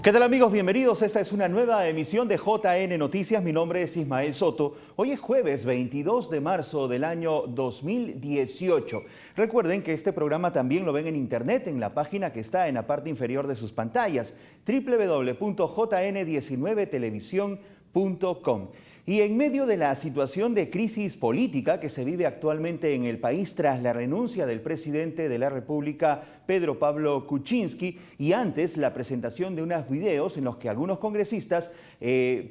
¿Qué tal amigos? Bienvenidos. Esta es una nueva emisión de JN Noticias. Mi nombre es Ismael Soto. Hoy es jueves 22 de marzo del año 2018. Recuerden que este programa también lo ven en internet en la página que está en la parte inferior de sus pantallas, www.jn19television.com. Y en medio de la situación de crisis política que se vive actualmente en el país tras la renuncia del presidente de la República, Pedro Pablo Kuczynski, y antes la presentación de unos videos en los que algunos congresistas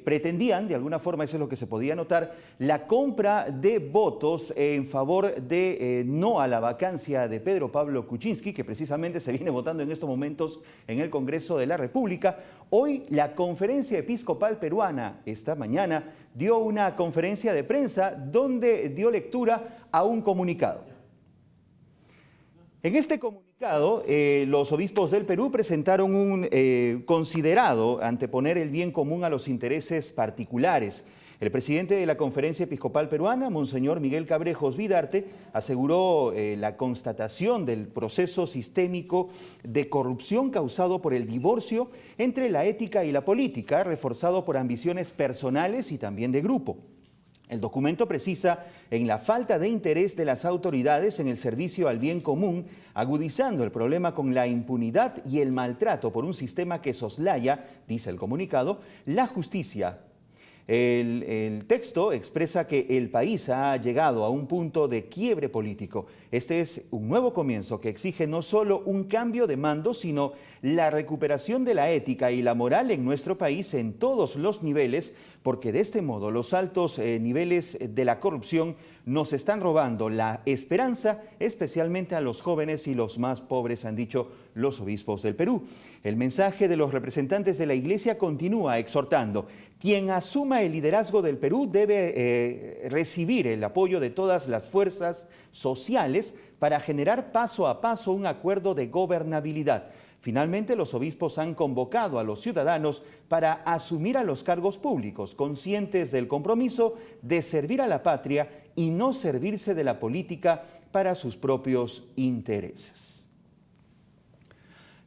pretendían, de alguna forma eso es lo que se podía notar, la compra de votos en favor de no a la vacancia de Pedro Pablo Kuczynski, que precisamente se viene votando en estos momentos en el Congreso de la República. Hoy la Conferencia Episcopal Peruana, esta mañana, dio una conferencia de prensa donde dio lectura a un comunicado. En este comunicado, los obispos del Perú presentaron un considerado anteponer el bien común a los intereses particulares. El presidente de la Conferencia Episcopal Peruana, Monseñor Miguel Cabrejos Vidarte, aseguró la constatación del proceso sistémico de corrupción causado por el divorcio entre la ética y la política, reforzado por ambiciones personales y también de grupo. El documento precisa en la falta de interés de las autoridades en el servicio al bien común, agudizando el problema con la impunidad y el maltrato por un sistema que soslaya, dice el comunicado, la justicia. El texto expresa que el país ha llegado a un punto de quiebre político. Este es un nuevo comienzo que exige no solo un cambio de mando, sino la recuperación de la ética y la moral en nuestro país en todos los niveles, porque de este modo los altos niveles de la corrupción nos están robando la esperanza, especialmente a los jóvenes y los más pobres, han dicho los obispos del Perú. El mensaje de los representantes de la Iglesia continúa exhortando: quien asuma el liderazgo del Perú debe recibir el apoyo de todas las fuerzas sociales para generar paso a paso un acuerdo de gobernabilidad. Finalmente, los obispos han convocado a los ciudadanos para asumir a los cargos públicos, conscientes del compromiso de servir a la patria y no servirse de la política para sus propios intereses.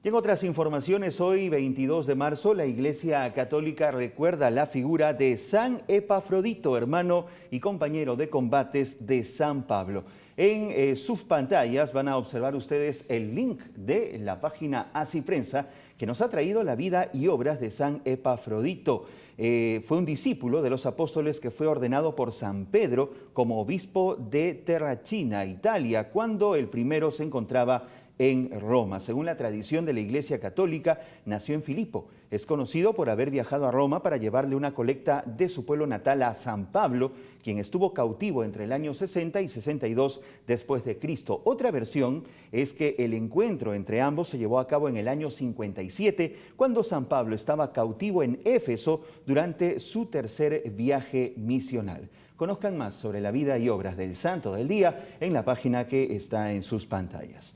Y en otras informaciones, hoy 22 de marzo, la Iglesia Católica recuerda la figura de San Epafrodito, hermano y compañero de combates de San Pablo. En sus pantallas van a observar ustedes el link de la página Así Prensa, que nos ha traído la vida y obras de San Epafrodito. Fue un discípulo de los apóstoles que fue ordenado por San Pedro como obispo de Terracina, Italia, cuando el primero se encontraba en Roma. Según la tradición de la Iglesia Católica, nació en Filipo. Es conocido por haber viajado a Roma para llevarle una colecta de su pueblo natal a San Pablo, quien estuvo cautivo entre el año 60 y 62 después de Cristo. Otra versión es que el encuentro entre ambos se llevó a cabo en el año 57, cuando San Pablo estaba cautivo en Éfeso durante su tercer viaje misional. Conozcan más sobre la vida y obras del Santo del Día en la página que está en sus pantallas.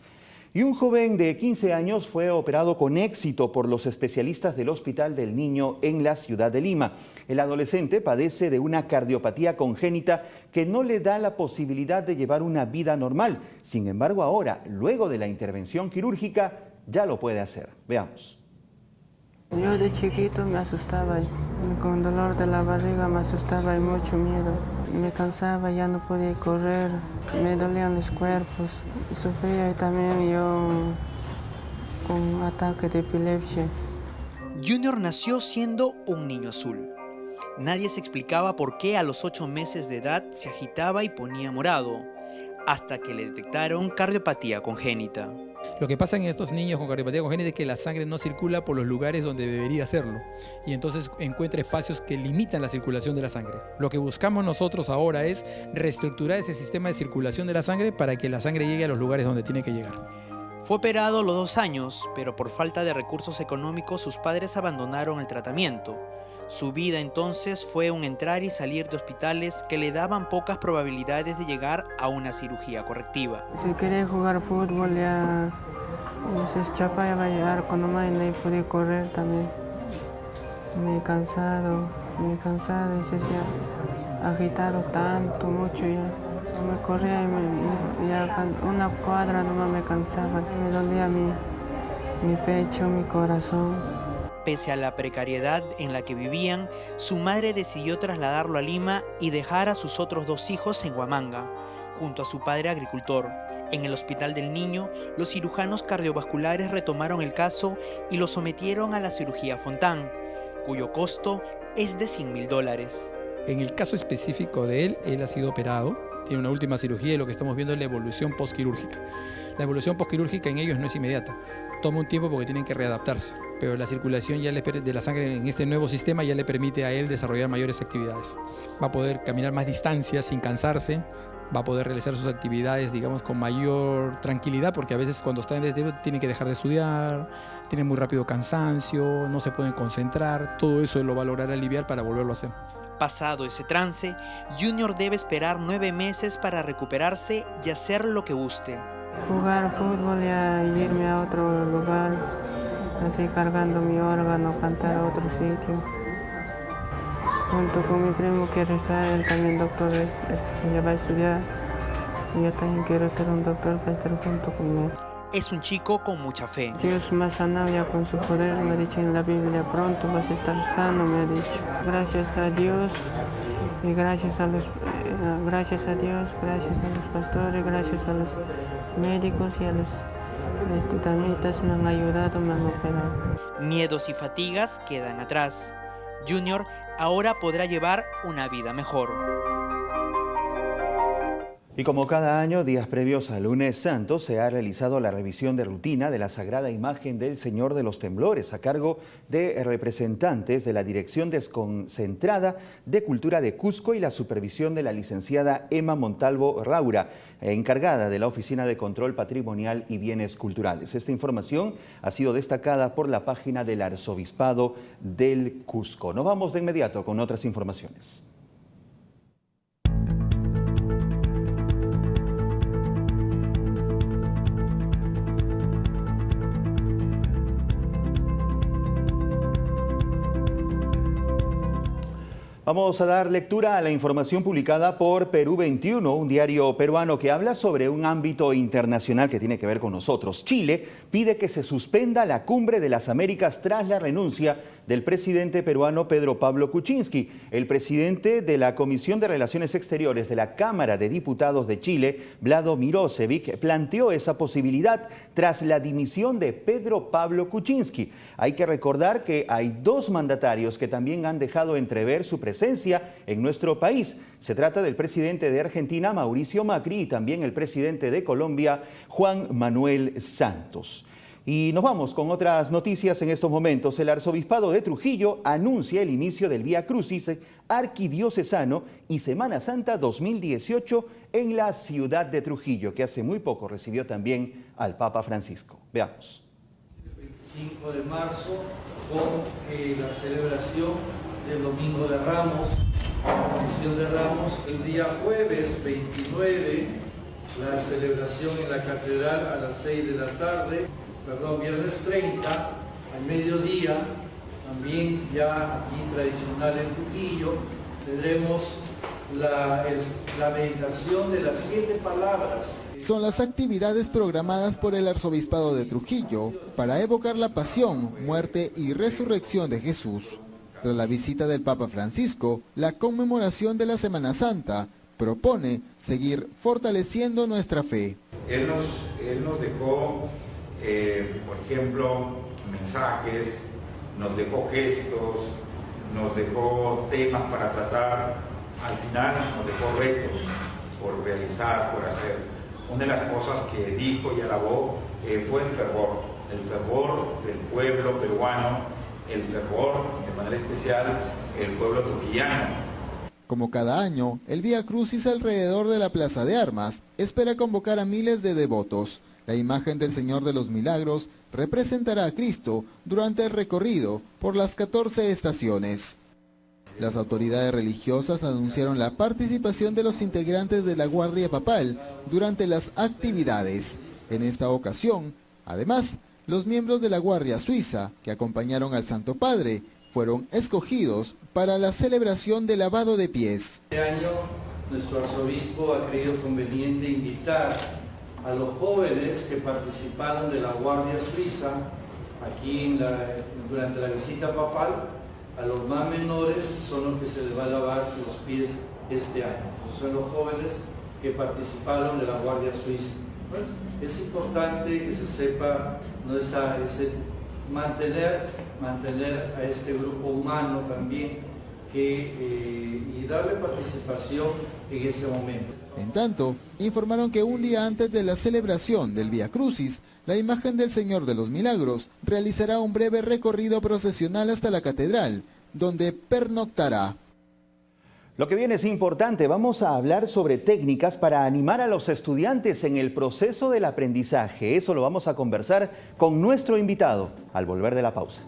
Y un joven de 15 años fue operado con éxito por los especialistas del Hospital del Niño en la ciudad de Lima. El adolescente padece de una cardiopatía congénita que no le da la posibilidad de llevar una vida normal. Sin embargo, ahora, luego de la intervención quirúrgica, ya lo puede hacer. Veamos. Yo de chiquito me asustaba, con dolor de la barriga me asustaba y mucho miedo. Me cansaba, ya no podía correr, me dolían los cuerpos. Sufría también yo con un ataque de epilepsia. Junior nació siendo un niño azul. Nadie se explicaba por qué a los 8 meses de edad se agitaba y ponía morado, hasta que le detectaron cardiopatía congénita. Lo que pasa en estos niños con cardiopatía congénita es que la sangre no circula por los lugares donde debería hacerlo y entonces encuentra espacios que limitan la circulación de la sangre. Lo que buscamos nosotros ahora es reestructurar ese sistema de circulación de la sangre para que la sangre llegue a los lugares donde tiene que llegar. Fue operado a los 2 años, pero por falta de recursos económicos sus padres abandonaron el tratamiento. Su vida entonces fue un entrar y salir de hospitales que le daban pocas probabilidades de llegar a una cirugía correctiva. Si quería jugar fútbol ya se escapaba ya va a llegar con nomás y no podía correr también. Me he cansado y se ha agitado tanto, mucho ya. Me corría y ya una cuadra nomás me cansaba. Me dolía mi pecho, mi corazón. Pese a la precariedad en la que vivían, su madre decidió trasladarlo a Lima y dejar a sus otros 2 hijos en Huamanga, junto a su padre agricultor. En el Hospital del Niño, los cirujanos cardiovasculares retomaron el caso y lo sometieron a la cirugía Fontán, cuyo costo es de $100.000. En el caso específico de él ha sido operado, tiene una última cirugía y lo que estamos viendo es la evolución postquirúrgica. La evolución postquirúrgica en ellos no es inmediata, toma un tiempo porque tienen que readaptarse, pero la circulación de la sangre en este nuevo sistema ya le permite a él desarrollar mayores actividades. Va a poder caminar más distancias sin cansarse, va a poder realizar sus actividades, digamos, con mayor tranquilidad, porque a veces cuando está en desdebe tienen que dejar de estudiar, tienen muy rápido cansancio, no se pueden concentrar, todo eso lo va a lograr aliviar para volverlo a hacer. Pasado ese trance, Junior debe esperar 9 meses para recuperarse y hacer lo que guste. Jugar fútbol y irme a otro lugar, así cargando mi órgano, cantar a otro sitio. Junto con mi primo quiero estar, él también doctor, ya va a estudiar. Y yo también quiero ser un doctor para estar junto con él. Es un chico con mucha fe. Dios me ha sanado ya con su poder, me ha dicho en la Biblia, pronto vas a estar sano, me ha dicho. Gracias a Dios y gracias a Dios, gracias a los pastores, gracias a los médicos y a los tamitas me han ayudado, me han operado. Miedos y fatigas quedan atrás. Junior ahora podrá llevar una vida mejor. Y como cada año, días previos al Lunes Santo, se ha realizado la revisión de rutina de la Sagrada Imagen del Señor de los Temblores a cargo de representantes de la Dirección Desconcentrada de Cultura de Cusco y la supervisión de la licenciada Emma Montalvo Laura, encargada de la Oficina de Control Patrimonial y Bienes Culturales. Esta información ha sido destacada por la página del Arzobispado del Cusco. Nos vamos de inmediato con otras informaciones. Vamos a dar lectura a la información publicada por Perú 21, un diario peruano que habla sobre un ámbito internacional que tiene que ver con nosotros. Chile pide que se suspenda la Cumbre de las Américas tras la renuncia del presidente peruano Pedro Pablo Kuczynski. El presidente de la Comisión de Relaciones Exteriores de la Cámara de Diputados de Chile, Vlado Mirosevic, planteó esa posibilidad tras la dimisión de Pedro Pablo Kuczynski. Hay que recordar que hay 2 mandatarios que también han dejado entrever su presencia en nuestro país. Se trata del presidente de Argentina, Mauricio Macri, y también el presidente de Colombia, Juan Manuel Santos. Y nos vamos con otras noticias en estos momentos. El Arzobispado de Trujillo anuncia el inicio del Vía Crucis arquidiocesano y Semana Santa 2018 en la ciudad de Trujillo, que hace muy poco recibió también al Papa Francisco. Veamos. El 25 de marzo con la celebración del Domingo de Ramos, la Misión de Ramos. El día jueves 29, la celebración en la catedral a las 6 de la tarde. Viernes 30, al mediodía, también ya aquí tradicional en Trujillo, tendremos la meditación de las 7 palabras. Son las actividades programadas por el Arzobispado de Trujillo para evocar la pasión, muerte y resurrección de Jesús. Tras la visita del Papa Francisco, la conmemoración de la Semana Santa propone seguir fortaleciendo nuestra fe. Él nos dejó, por ejemplo, mensajes, nos dejó gestos, nos dejó temas para tratar, al final nos dejó retos por realizar, por hacer. Una de las cosas que dijo y alabó fue el fervor del pueblo peruano, el fervor, de manera especial, el pueblo trujillano. Como cada año, el Vía Crucis alrededor de la Plaza de Armas espera convocar a miles de devotos. La imagen del Señor de los Milagros representará a Cristo durante el recorrido por las 14 estaciones. Las autoridades religiosas anunciaron la participación de los integrantes de la Guardia Papal durante las actividades. En esta ocasión, además, los miembros de la Guardia Suiza que acompañaron al Santo Padre fueron escogidos para la celebración del lavado de pies. Este año nuestro arzobispo ha creído conveniente invitar a los jóvenes que participaron de la Guardia Suiza aquí durante la visita papal. A los más menores son los que se les va a lavar los pies este año. Son los jóvenes que participaron de la Guardia Suiza. Bueno, es importante que se sepa, ¿no? mantener a este grupo humano también y darle participación en ese momento. En tanto, informaron que un día antes de la celebración del Vía Crucis, la imagen del Señor de los Milagros realizará un breve recorrido procesional hasta la catedral, donde pernoctará. Lo que viene es importante. Vamos a hablar sobre técnicas para animar a los estudiantes en el proceso del aprendizaje. Eso lo vamos a conversar con nuestro invitado al volver de la pausa.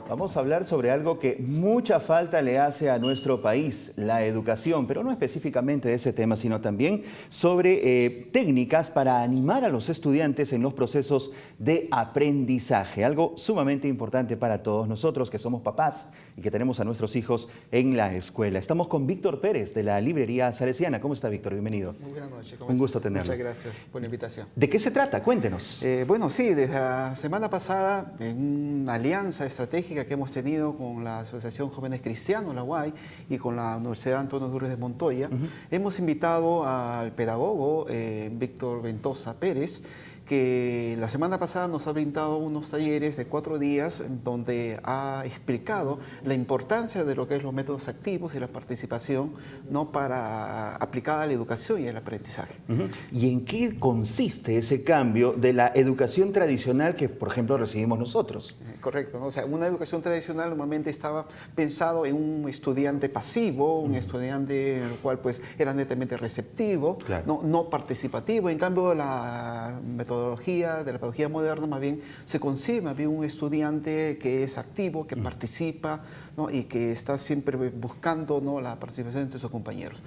Vamos a hablar sobre algo que mucha falta le hace a nuestro país, la educación, pero no específicamente de ese tema, sino también sobre técnicas para animar a los estudiantes en los procesos de aprendizaje, algo sumamente importante para todos nosotros que somos papás y que tenemos a nuestros hijos en la escuela. Estamos con Víctor Pérez de la librería Salesiana. ¿Cómo está, Víctor? Bienvenido. Muy buenas noches. Un gusto tenerlo. Muchas gracias por la invitación. ¿De qué se trata? Cuéntenos. Bueno, sí, desde la semana pasada, en una alianza estratégica que hemos tenido con la Asociación Jóvenes Cristianos, la UAI, y con la Universidad Antonio Durres de Montoya, hemos invitado al pedagogo Víctor Ventosa Pérez, que la semana pasada nos ha brindado unos talleres de 4 días donde ha explicado la importancia de lo que es los métodos activos y la participación, ¿no?, para aplicada a la educación y el aprendizaje. ¿Y en qué consiste ese cambio de la educación tradicional que, por ejemplo, recibimos nosotros? Correcto, ¿no? O sea, una educación tradicional normalmente estaba pensado en un estudiante pasivo, un estudiante en el cual pues era netamente receptivo, claro, no participativo. En cambio, la metodología de la pedagogía moderna más bien se concibe más bien un estudiante que es activo, que participa, ¿no?, y que está siempre buscando, ¿no?, la participación entre sus compañeros.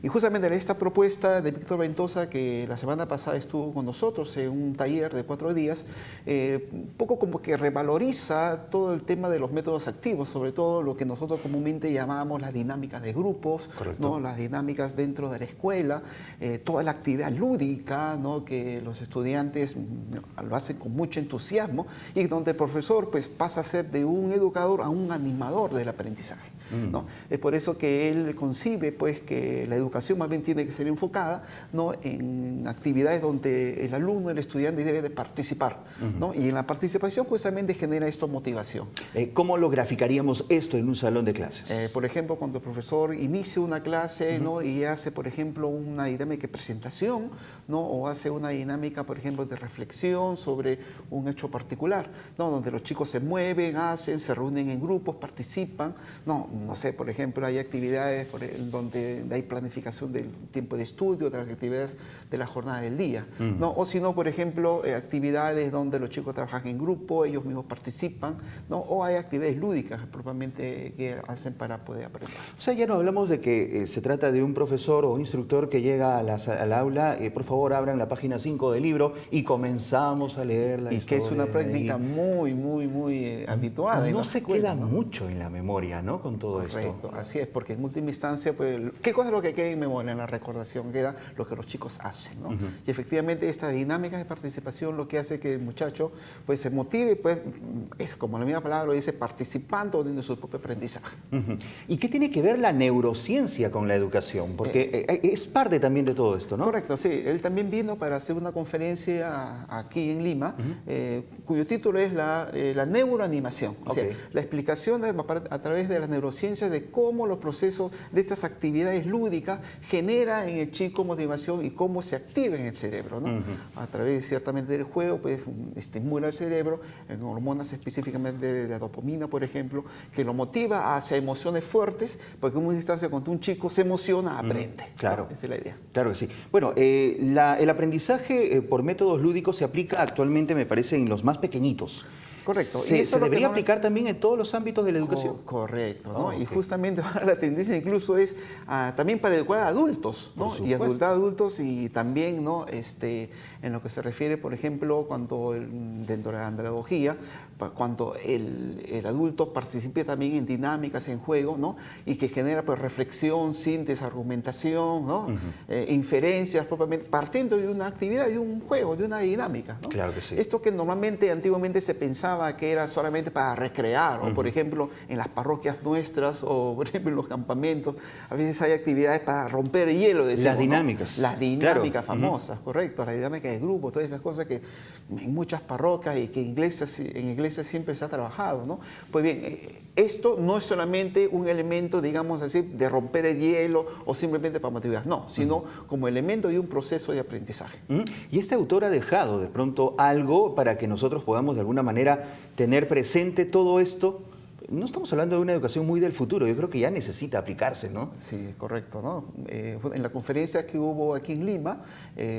Y justamente esta propuesta de Víctor Ventosa, que la semana pasada estuvo con nosotros en un taller de 4 días, un poco como que revaloriza todo el tema de los métodos activos, sobre todo lo que nosotros comúnmente llamamos las dinámicas de grupos, ¿no?, las dinámicas dentro de la escuela, toda la actividad lúdica, ¿no?, que los estudiantes lo hacen con mucho entusiasmo y donde el profesor pues pasa a ser de un educador a un animador del aprendizaje, ¿no? Es por eso que él concibe pues que la educación más bien tiene que ser enfocada, ¿no?, en actividades donde el alumno, el estudiante debe de participar, ¿no? Y en la participación justamente genera esto motivación. ¿Cómo lo graficaríamos esto en un salón de clases? Por ejemplo, cuando el profesor inicia una clase, ¿no?, y hace, por ejemplo, una dinámica de presentación, ¿no?, o hace una dinámica, por ejemplo, de reflexión sobre un hecho particular, ¿no?, donde los chicos se mueven, se reúnen en grupos, participan, no sé, por ejemplo, hay actividades donde hay planificación del tiempo de estudio, de las actividades de la jornada del día, ¿no? O si no, por ejemplo, actividades donde los chicos trabajan en grupo, ellos mismos participan, ¿no? O hay actividades lúdicas propiamente que hacen para poder aprender. O sea, ya no hablamos de que se trata de un profesor o instructor que llega al aula, por favor abran la página 5 del libro y comenzamos a leer la historia. Y que es una práctica muy habituada. No se queda mucho en la memoria, ¿no?, con todo esto. Correcto, así es, porque en última instancia, pues, ¿qué cosa es lo que queda en memoria, en la recordación? Queda lo que los chicos hacen, ¿no? Y efectivamente esta dinámica de participación lo que hace que el muchacho pues se motive, pues es como la misma palabra lo dice, participando de su propio aprendizaje. ¿Y qué tiene que ver la neurociencia con la educación? Porque es parte también de todo esto, ¿no? Correcto, sí. Él también vino para hacer una conferencia aquí en Lima, cuyo título es la neuroanimación. O sea, la explicación a través de la neurociencia neurociencia de cómo los procesos de estas actividades lúdicas generan en el chico motivación y cómo se activa en el cerebro, ¿no? A través ciertamente del juego, pues estimula el cerebro en hormonas específicamente de la dopamina, por ejemplo, que lo motiva hacia emociones fuertes, porque en una instancia cuando un chico se emociona, aprende. Claro. Esa es la idea. Claro que sí. Bueno, el aprendizaje por métodos lúdicos se aplica actualmente, me parece, en los más pequeños. Correcto. ¿Se debería aplicar también en todos los ámbitos de la educación? Correcto, ¿no? Okay. Y justamente ahora la tendencia incluso es también para educar a adultos, ¿no? Y educar a adultos y también, ¿no? En lo que se refiere, por ejemplo, cuando dentro de la andragogía, cuando el adulto participe también en dinámicas, en juego, ¿no? Y que genera pues reflexión, síntesis, argumentación, ¿no? Inferencias propiamente, partiendo de una actividad, de un juego, de una dinámica, ¿no? Claro que sí. Esto que normalmente, antiguamente se pensaba que era solamente para recrear, o por ejemplo en las parroquias nuestras, o por ejemplo en los campamentos, a veces hay actividades para romper el hielo, decimos, las dinámicas. ¿no? Las dinámicas famosas, correcto, las dinámicas de grupo, todas esas cosas que en muchas parroquias y que en iglesias siempre se ha trabajado, ¿no? Pues bien, esto no es solamente un elemento, digamos así, de romper el hielo o simplemente para motivar, no, sino como elemento de un proceso de aprendizaje. Y este autor ha dejado de pronto algo para que nosotros podamos de alguna manera tener presente todo esto. No estamos hablando de una educación muy del futuro, yo creo que ya necesita aplicarse, ¿no? Sí, correcto, ¿no? En la conferencia que hubo aquí en Lima,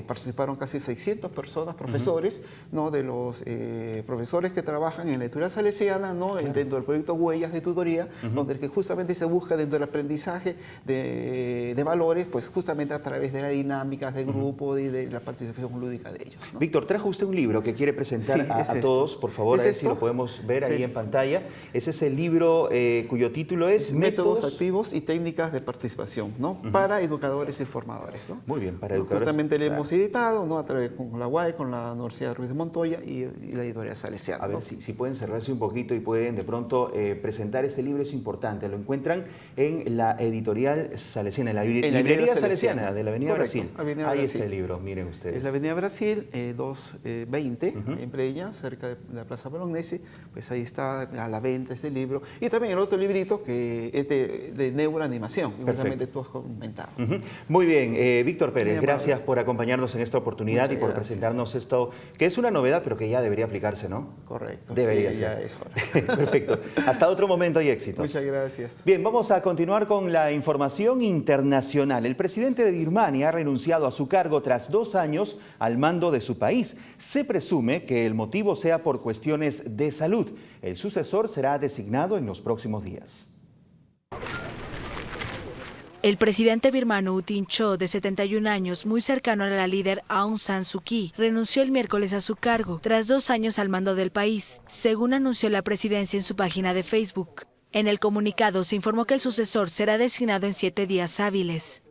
participaron casi 600 personas, profesores, ¿no? De los profesores que trabajan en la editorial salesiana, ¿no? Claro. Dentro del proyecto Huellas de Tutoría, donde que justamente se busca dentro del aprendizaje de valores, pues justamente a través de las dinámicas de grupo y de la participación lúdica de ellos, ¿no? Víctor, trajo usted un libro que quiere presentar a todos, por favor, a ver si lo podemos ver ahí en pantalla. Ese es el libro cuyo título es Métodos activos y técnicas de participación, ¿no? Para educadores y formadores, ¿no? Muy bien, para educadores. Justamente le hemos editado, ¿no? A través con la UAE, con la Universidad Ruiz de Montoya y la editorial salesiana. A ver si pueden cerrarse un poquito y pueden de pronto presentar este libro, es importante. Lo encuentran en la editorial salesiana, en la librería salesiana de la Avenida Brasil. Ahí está el libro, miren ustedes. Es la Avenida Brasil, 220, en Breña, cerca de la Plaza Bolognesi. Pues ahí está a la venta ese libro. Y también el otro librito que es de neuroanimación, que justamente tú has comentado. Muy bien, Víctor Pérez, gracias por acompañarnos en esta oportunidad y por presentarnos esto, que es una novedad, pero que ya debería aplicarse, ¿no? Correcto. Debería ser. Ya es hora. Perfecto. Hasta otro momento y éxitos. Muchas gracias. Bien, vamos a continuar con la información internacional. El presidente de Birmania ha renunciado a su cargo tras 2 años al mando de su país. Se presume que el motivo sea por cuestiones de salud. El sucesor será designado en los próximos días. El presidente birmano U Tin Cho, de 71 años, muy cercano a la líder Aung San Suu Kyi, renunció el miércoles a su cargo tras 2 años al mando del país, según anunció la presidencia en su página de Facebook. En el comunicado se informó que el sucesor será designado en 7 días hábiles.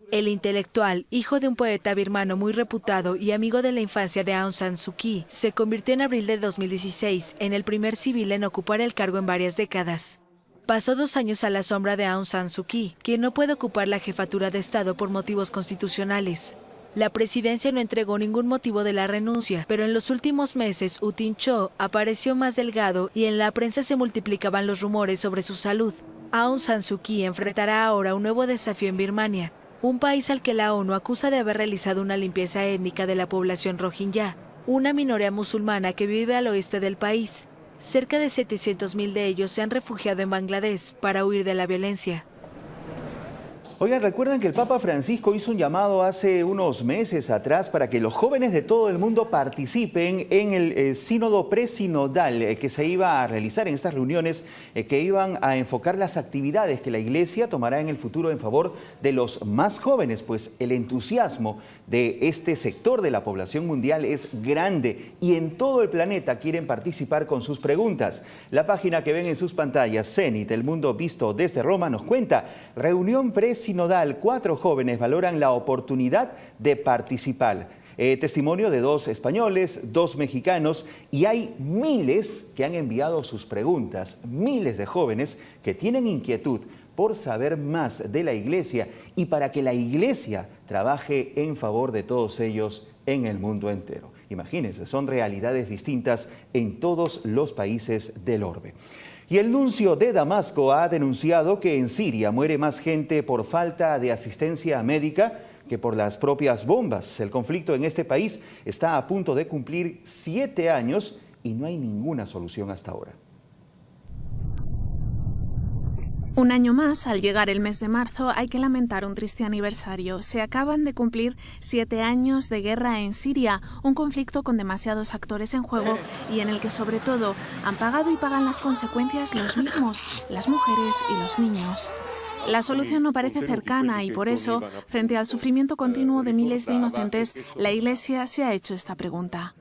El intelectual, hijo de un poeta birmano muy reputado y amigo de la infancia de Aung San Suu Kyi, se convirtió en abril de 2016 en el primer civil en ocupar el cargo en varias décadas. Pasó 2 años a la sombra de Aung San Suu Kyi, quien no puede ocupar la jefatura de Estado por motivos constitucionales. La presidencia no entregó ningún motivo de la renuncia, pero en los últimos meses U Tin Cho apareció más delgado y en la prensa se multiplicaban los rumores sobre su salud. Aung San Suu Kyi enfrentará ahora un nuevo desafío en Birmania, un país al que la ONU acusa de haber realizado una limpieza étnica de la población rohingya, una minoría musulmana que vive al oeste del país. Cerca de 700.000 de ellos se han refugiado en Bangladesh para huir de la violencia. Oigan, ¿recuerdan que el Papa Francisco hizo un llamado hace unos meses atrás para que los jóvenes de todo el mundo participen en el sínodo presinodal que se iba a realizar en estas reuniones que iban a enfocar las actividades que la Iglesia tomará en el futuro en favor de los más jóvenes? Pues el entusiasmo de este sector de la población mundial es grande y en todo el planeta quieren participar con sus preguntas. La página que ven en sus pantallas, Zenit, el mundo visto desde Roma, nos cuenta: reunión presinodal, 4 jóvenes valoran la oportunidad de participar. Testimonio de 2 españoles, 2 mexicanos, y hay miles que han enviado sus preguntas, miles de jóvenes que tienen inquietud por saber más de la Iglesia y para que la Iglesia trabaje en favor de todos ellos en el mundo entero. Imagínense, son realidades distintas en todos los países del orbe. Y el nuncio de Damasco ha denunciado que en Siria muere más gente por falta de asistencia médica que por las propias bombas. El conflicto en este país está a punto de cumplir 7 años y no hay ninguna solución hasta ahora. Un año más, al llegar el mes de marzo, hay que lamentar un triste aniversario. Se acaban de cumplir 7 años de guerra en Siria, un conflicto con demasiados actores en juego y en el que sobre todo han pagado y pagan las consecuencias los mismos, las mujeres y los niños. La solución no parece cercana y por eso, frente al sufrimiento continuo de miles de inocentes, la Iglesia se ha hecho esta pregunta.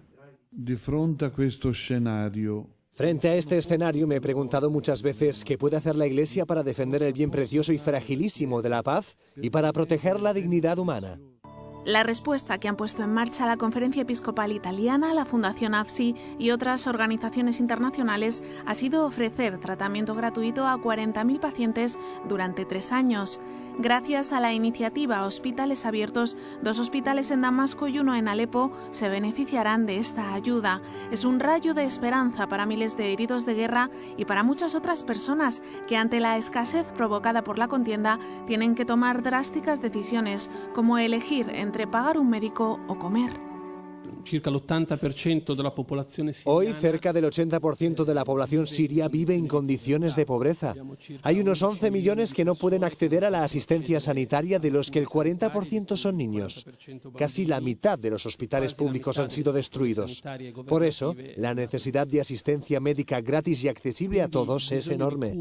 Frente a este escenario me he preguntado muchas veces qué puede hacer la Iglesia para defender el bien precioso y fragilísimo de la paz y para proteger la dignidad humana. La respuesta que han puesto en marcha la Conferencia Episcopal Italiana, la Fundación AFSI y otras organizaciones internacionales ha sido ofrecer tratamiento gratuito a 40.000 pacientes durante 3 años. Gracias a la iniciativa Hospitales Abiertos, 2 hospitales en Damasco y 1 en Alepo se beneficiarán de esta ayuda. Es un rayo de esperanza para miles de heridos de guerra y para muchas otras personas que ante la escasez provocada por la contienda tienen que tomar drásticas decisiones como elegir entre pagar un médico o comer. Hoy, cerca del 80% de la población siria vive en condiciones de pobreza. Hay unos 11 millones que no pueden acceder a la asistencia sanitaria, de los que el 40% son niños. Casi la mitad de los hospitales públicos han sido destruidos. Por eso, la necesidad de asistencia médica gratis y accesible a todos es enorme.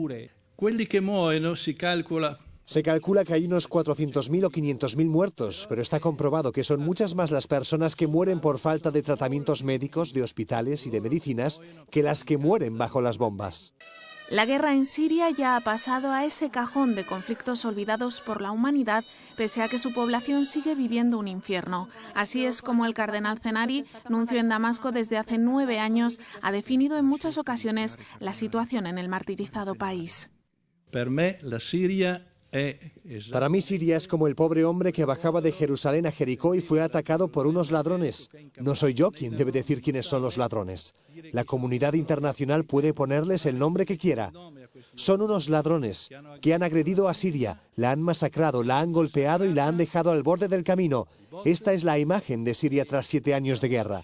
Se calcula que hay unos 400.000 o 500.000 muertos, pero está comprobado que son muchas más las personas que mueren por falta de tratamientos médicos, de hospitales y de medicinas que las que mueren bajo las bombas. La guerra en Siria ya ha pasado a ese cajón de conflictos olvidados por la humanidad, pese a que su población sigue viviendo un infierno. Así es como el cardenal Zenari, nuncio en Damasco desde hace 9 años, ha definido en muchas ocasiones la situación en el martirizado país. Para mí Siria es como el pobre hombre que bajaba de Jerusalén a Jericó y fue atacado por unos ladrones. No soy yo quien debe decir quiénes son los ladrones. La comunidad internacional puede ponerles el nombre que quiera. Son unos ladrones que han agredido a Siria, la han masacrado, la han golpeado y la han dejado al borde del camino. Esta es la imagen de Siria tras 7 años de guerra.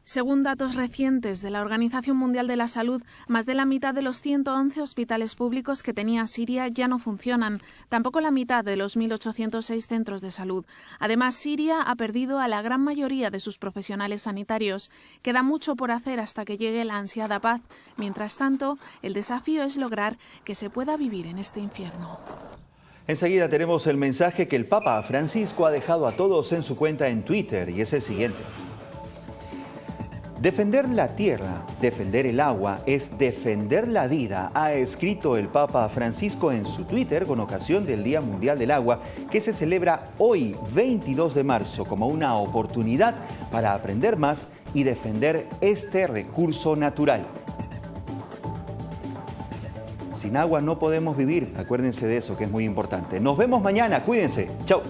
Según datos recientes de la Organización Mundial de la Salud, más de la mitad de los 111 hospitales públicos que tenía Siria ya no funcionan, tampoco la mitad de los 1.806 centros de salud. Además, Siria ha perdido a la gran mayoría de sus profesionales sanitarios. Queda mucho por hacer hasta que llegue la ansiada paz. Mientras tanto, el desafío es lograr que se pueda vivir en este infierno. Enseguida tenemos el mensaje que el Papa Francisco ha dejado a todos en su cuenta en Twitter y es el siguiente. Defender la tierra, defender el agua, es defender la vida, ha escrito el Papa Francisco en su Twitter con ocasión del Día Mundial del Agua, que se celebra hoy, 22 de marzo, como una oportunidad para aprender más y defender este recurso natural. Sin agua no podemos vivir, acuérdense de eso, que es muy importante. Nos vemos mañana, cuídense, chao.